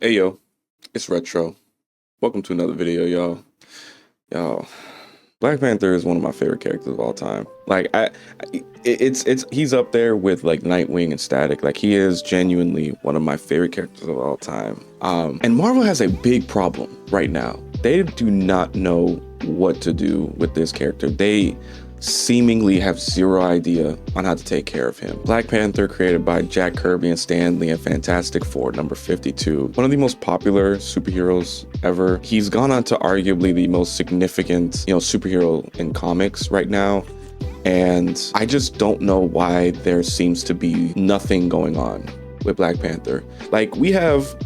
Hey yo, it's Retro. Welcome to another video, y'all. Y'all, Black Panther is one of my favorite characters of all time. It's he's up there with like Nightwing and Static. Like he is genuinely one of my favorite characters of all time. And Marvel has a big problem right now. They do not know what to do with this character. They seemingly have zero idea on how to take care of him. Black Panther, created by Jack Kirby and Stan Lee, and Fantastic Four number 52. One of the most popular superheroes ever. He's gone on to arguably the most significant, superhero in comics right now. And I just don't know why there seems to be nothing going on with Black Panther. Like, we have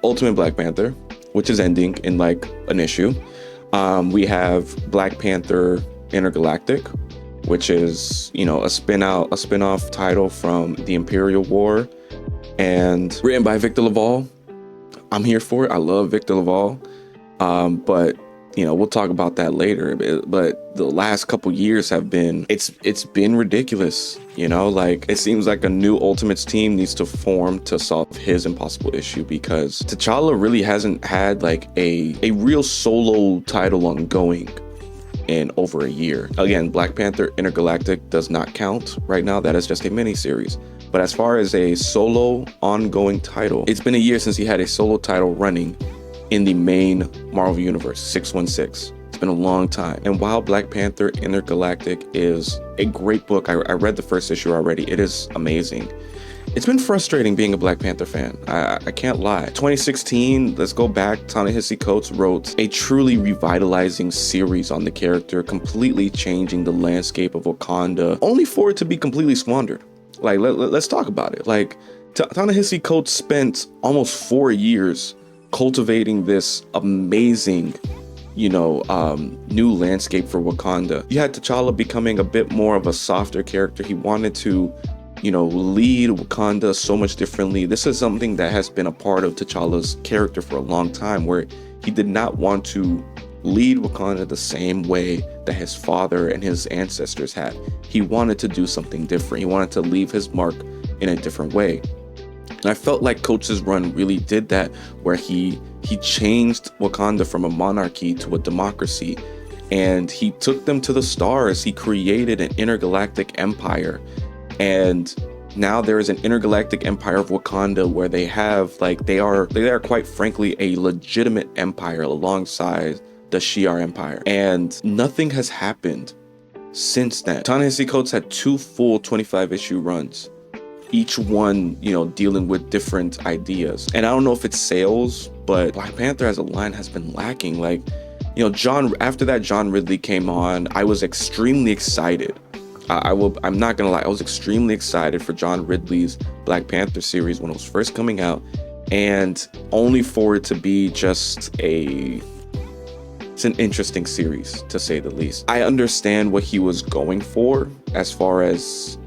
Ultimate Black Panther, which is ending in like an issue. We have Black Panther Intergalactic, which is, a spin-off title from the Imperial War, and written by Victor Laval. I'm here for it. I love Victor Laval. But we'll talk about that later. But the last couple years have been, it's been ridiculous. Like, it seems like a new Ultimates team needs to form to solve his impossible issue, because T'Challa really hasn't had like a real solo title ongoing in over a year. Again, Black Panther Intergalactic does not count right now. That is just a mini series. But as far as a solo ongoing title, it's been a year since he had a solo title running in the main Marvel Universe, 616. It's been a long time. And while Black Panther Intergalactic is a great book, I read the first issue already. It is amazing. It's been frustrating being a Black Panther fan. I can't lie. 2016, let's go back. Ta-Nehisi Coates wrote a truly revitalizing series on the character, completely changing the landscape of Wakanda, only for it to be completely squandered. Like, let's talk about it. Like, Ta-Nehisi Coates spent almost 4 years cultivating this amazing, new landscape for Wakanda. You had T'Challa becoming a bit more of a softer character. He wanted to lead Wakanda so much differently. This is something that has been a part of T'Challa's character for a long time, where he did not want to lead Wakanda the same way that his father and his ancestors had. He wanted to do something different. He wanted to leave his mark in a different way. And I felt like Coates' run really did that, where he changed Wakanda from a monarchy to a democracy, and he took them to the stars. He created an intergalactic empire. And now there is an intergalactic empire of Wakanda, where they are quite frankly a legitimate empire alongside the Shi'ar Empire. And nothing has happened since then. Ta-Nehisi Coates had 2 full 25-issue runs, each one, dealing with different ideas. And I don't know if it's sales, but Black Panther as a line has been lacking. Like, after that John Ridley came on, I was extremely excited. I'm not gonna lie, I was extremely excited for John Ridley's Black Panther series when it was first coming out, and only for it to be just it's an interesting series, to say the least. I understand what he was going for, as far as,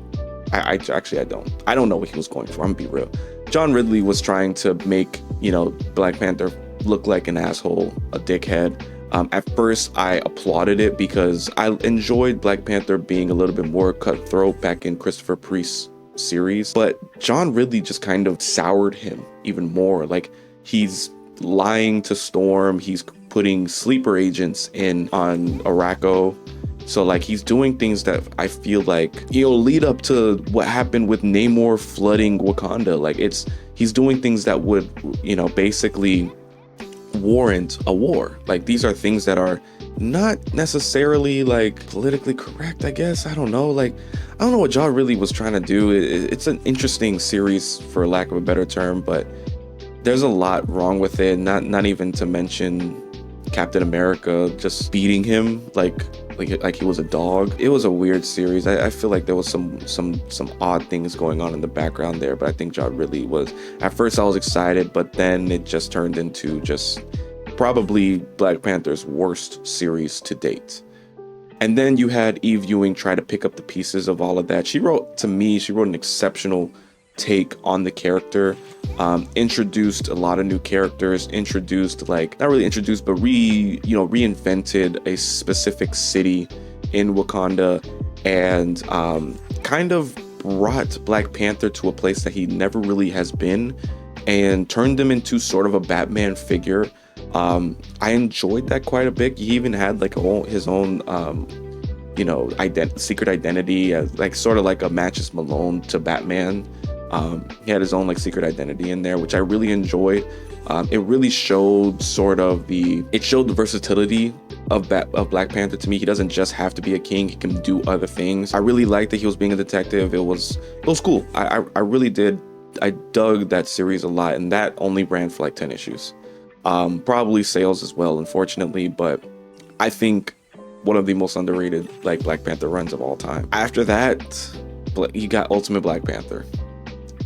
I don't know what he was going for, I'm gonna be real. John Ridley was trying to make, Black Panther look like an asshole, a dickhead. At first, I applauded it because I enjoyed Black Panther being a little bit more cutthroat back in Christopher Priest's series. But John Ridley just kind of soured him even more. Like, he's lying to Storm. He's putting sleeper agents on Araco. So, like, he's doing things that I feel like, lead up to what happened with Namor flooding Wakanda. Like, he's doing things that would, basically warrant a war. Like, these are things that are not necessarily like politically correct, I guess. I don't know. Like, I don't know what John really was trying to do. It's an interesting series, for lack of a better term, but there's a lot wrong with it. Not even to mention Captain America just beating him like he was a dog. It was a weird series. I feel like there was some odd things going on in the background there, but I think John Ridley was, at first I was excited, but then it just turned into just probably Black Panther's worst series to date. And then you had Eve Ewing try to pick up the pieces of all of that. She wrote an exceptional take on the character, introduced a lot of new characters, reinvented a specific city in Wakanda, and kind of brought Black Panther to a place that he never really has been, and turned him into sort of a Batman figure. I enjoyed that quite a bit. He even had like his own secret identity, as like sort of like a Matches Malone to Batman. He had his own like secret identity in there, which I really enjoyed. It really showed the versatility of Black Panther to me. He doesn't just have to be a king; he can do other things. I really liked that he was being a detective. It was cool. I really did. I dug that series a lot, and that only ran for like 10 issues. Probably sales as well, unfortunately, but I think one of the most underrated like Black Panther runs of all time. After that, you got Ultimate Black Panther,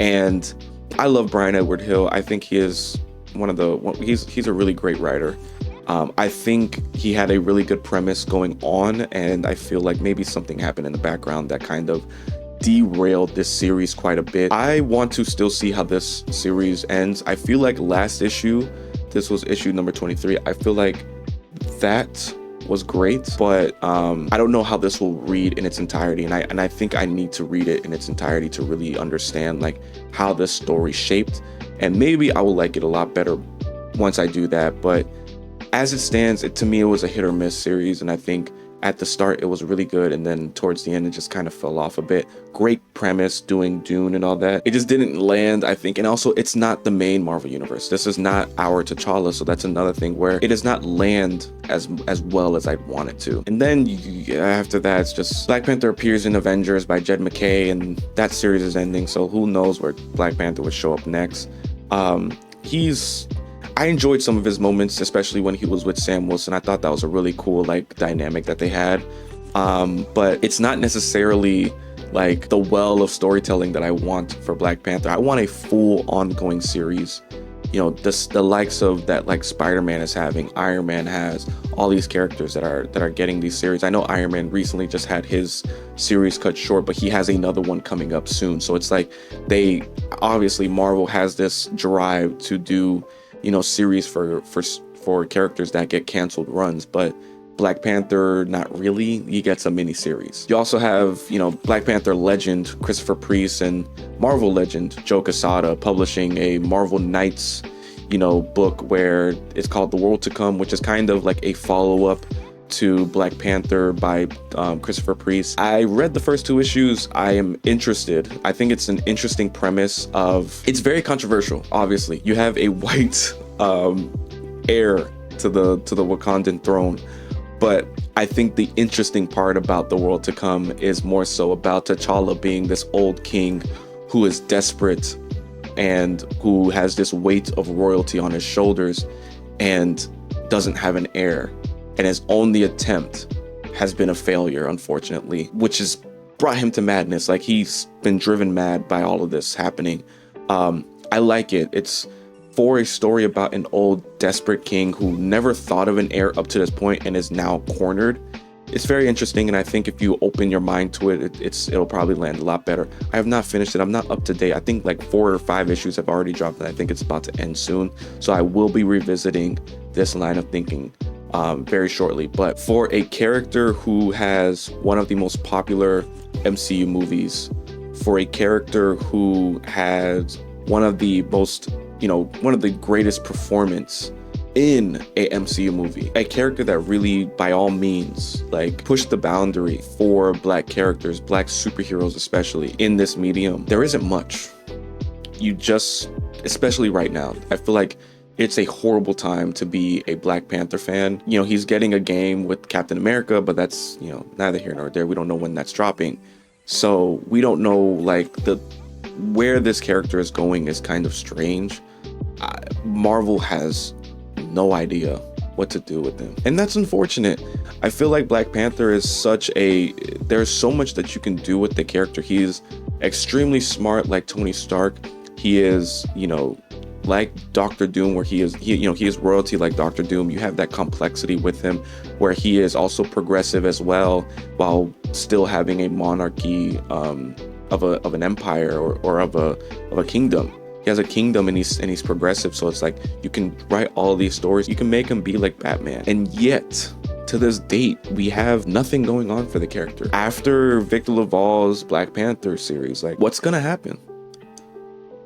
and I love Brian Edward Hill. I think he is he's a really great writer. I think he had a really good premise going on, and I feel like maybe something happened in the background that kind of derailed this series quite a bit. I want to still see how this series ends. I feel like last issue, this was issue number 23, I feel like that was great, but I don't know how this will read in its entirety, and I think I need to read it in its entirety to really understand like how this story shaped, and maybe I will like it a lot better once I do that. But as it stands, to me it was a hit or miss series, and I think at the start it was really good, and then towards the end it just kind of fell off a bit. Great premise, doing Dune and all that. It just didn't land, I think. And also, it's not the main Marvel universe. This is not our T'Challa, so that's another thing where it does not land as well as I'd want it to. And then after that, it's just Black Panther appears in Avengers by Jed MacKay, and that series is ending, so who knows where Black Panther would show up next. I enjoyed some of his moments, especially when he was with Sam Wilson. I thought that was a really cool like dynamic that they had. But it's not necessarily like the well of storytelling that I want for Black Panther. I want a full ongoing series. You know, the likes of that like Spider-Man is having, Iron Man has, all these characters that are getting these series. I know Iron Man recently just had his series cut short, but he has another one coming up soon. So it's like Marvel has this drive to do, you know, series for characters that get canceled runs, but Black Panther, not really. You get some mini series. You also have, you know, Black Panther legend Christopher Priest and Marvel legend Joe Quesada publishing a Marvel Knights, you know, book where it's called The World to Come, which is kind of like a follow-up to Black Panther by Christopher Priest. I read the first 2 issues. I am interested. I think it's an interesting premise it's very controversial. Obviously, you have a white heir to the Wakandan throne, but I think the interesting part about The World to Come is more so about T'Challa being this old king who is desperate and who has this weight of royalty on his shoulders and doesn't have an heir. And his only attempt has been a failure, unfortunately, which has brought him to madness. Like, he's been driven mad by all of this happening. I like it. It's for a story about an old, desperate king who never thought of an heir up to this point and is now cornered. It's very interesting, and I think if you open your mind to it, it'll probably land a lot better. I have not finished it. I'm not up to date. I think like 4 or 5 issues have already dropped, and I think it's about to end soon. So I will be revisiting this line of thinking very shortly. But for a character who has one of the most popular MCU movies, for a character who has one of the greatest performance in a MCU movie, a character that really, by all means, like pushed the boundary for Black characters, Black superheroes especially, in this medium, there isn't much. Especially right now, I feel like it's a horrible time to be a Black Panther fan. You know, he's getting a game with Captain America, but that's, you know, neither here nor there. We don't know when that's dropping. So we don't know, like, where this character is going is kind of strange. Marvel has no idea what to do with him, and that's unfortunate. I feel like Black Panther is there's so much that you can do with the character. He is extremely smart, like Tony Stark. He is, you know, like Doctor Doom, where he is royalty like Doctor Doom. You have that complexity with him where he is also progressive as well, while still having a monarchy of an empire or of a kingdom. He has a kingdom, and he's progressive. So it's like, you can write all these stories. You can make him be like Batman. And yet, to this date, we have nothing going on for the character. After Victor LaValle's Black Panther series, like, what's gonna happen?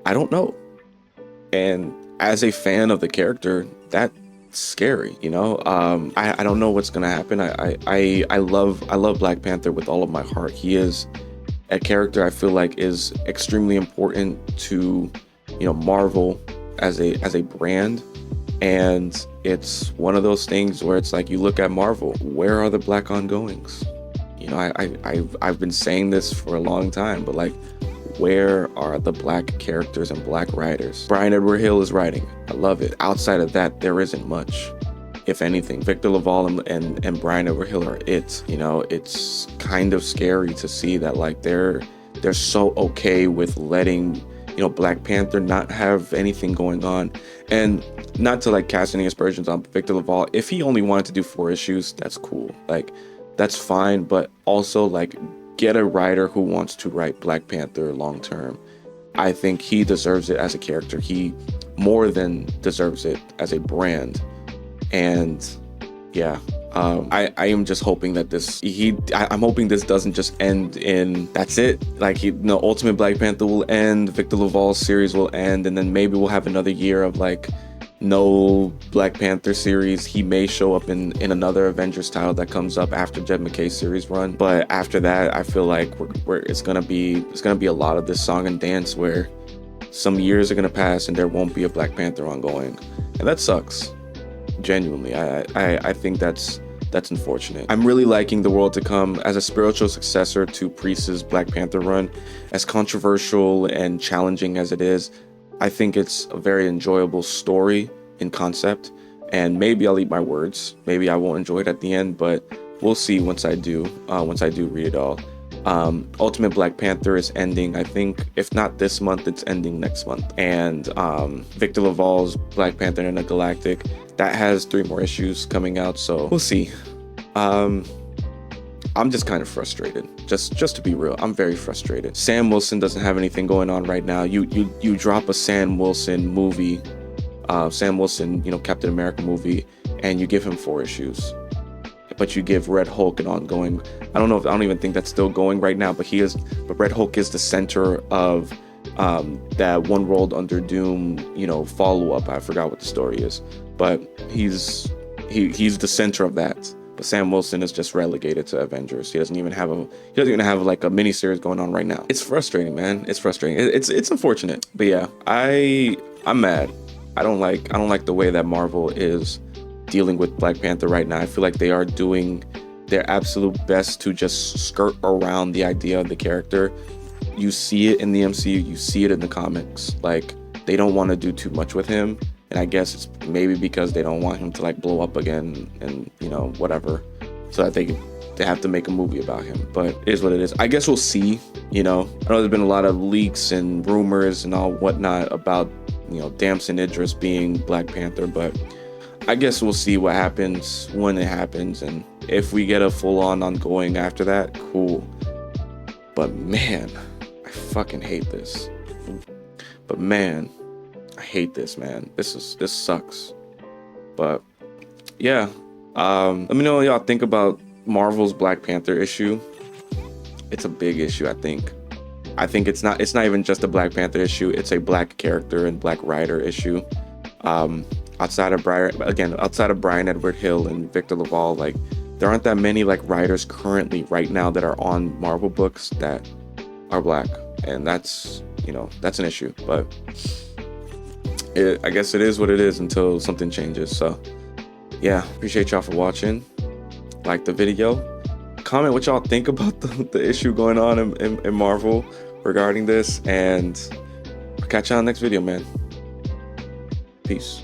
I don't know. And as a fan of the character, that's scary, you know. I don't know what's gonna happen. I love Black Panther with all of my heart. He is a character I feel like is extremely important to, you know, Marvel as a brand. And it's one of those things where it's like, you look at Marvel, where are the black ongoings? You know, I've been saying this for a long time, but like, where are the black characters and black writers? Brian Edward Hill is writing. I love it. Outside of that, there isn't much. If anything, Victor LaValle and Brian Edward Hill are it. You know, it's kind of scary to see that like they're so okay with letting, you know, Black Panther not have anything going on. And not to like cast any aspersions on Victor LaValle. If he only wanted to do 4 issues, that's cool. Like, that's fine. But also, like, get a writer who wants to write Black Panther long term. I think he deserves it as a character. He more than deserves it as a brand. And yeah, I am just hoping that I'm hoping this doesn't just end in that's it. Like, Ultimate Black Panther will end, Victor LaValle's series will end, and then maybe we'll have another year of like no Black Panther series. He may show up in another Avengers title that comes up after Jed McKay's series run. But after that, I feel like it's gonna be a lot of this song and dance where some years are gonna pass and there won't be a Black Panther ongoing, and that sucks. Genuinely, I think that's unfortunate. I'm really liking The World to Come as a spiritual successor to Priest's Black Panther run. As controversial and challenging as it is, I think it's a very enjoyable story in concept, and maybe I'll eat my words. Maybe I won't enjoy it at the end, but we'll see once I do read it all. Ultimate Black Panther is ending, I think, if not this month, it's ending next month. And Victor LaValle's Black Panther Intergalactic, that has 3 more issues coming out, so we'll see. I'm just kind of frustrated. Just to be real, I'm very frustrated. Sam Wilson doesn't have anything going on right now. You drop a Sam Wilson movie, Sam Wilson, you know, Captain America movie, and you give him 4 issues. But you give Red Hulk an ongoing. I don't even think that's still going right now, but Red Hulk is the center of that One World Under Doom, you know, follow-up. I forgot what the story is, but he's the center of that. But Sam Wilson is just relegated to Avengers. He doesn't even have like a mini series going on right now. It's frustrating, man. It's frustrating. It's unfortunate. But yeah, I'm mad. I don't like the way that Marvel is dealing with Black Panther right now. I feel like they are doing their absolute best to just skirt around the idea of the character. You see it in the MCU, you see it in the comics. Like, they don't want to do too much with him, and I guess it's maybe because they don't want him to like blow up again and, you know, whatever, so that they have to make a movie about him. But it is what it is. I guess we'll see. You know, I know there's been a lot of leaks and rumors and all whatnot about, you know, Damson Idris being Black Panther, but I guess we'll see what happens when it happens, and if we get a full-on ongoing after that, cool. But man, I fucking hate this. But man, I hate this, man. This sucks. But yeah, let me know what y'all think about Marvel's Black Panther issue. It's a big issue, I think. I think it's not even just a Black Panther issue. It's a black character and black writer issue. Outside of Brian Edward Hill and Victor LaValle, like, there aren't that many like writers currently right now that are on Marvel books that are black, and that's, you know, that's an issue. But I guess it is what it is until something changes. So yeah, appreciate y'all for watching. Like the video, comment what y'all think about the issue going on in Marvel regarding this, and I'll catch y'all on the next video, man. Peace.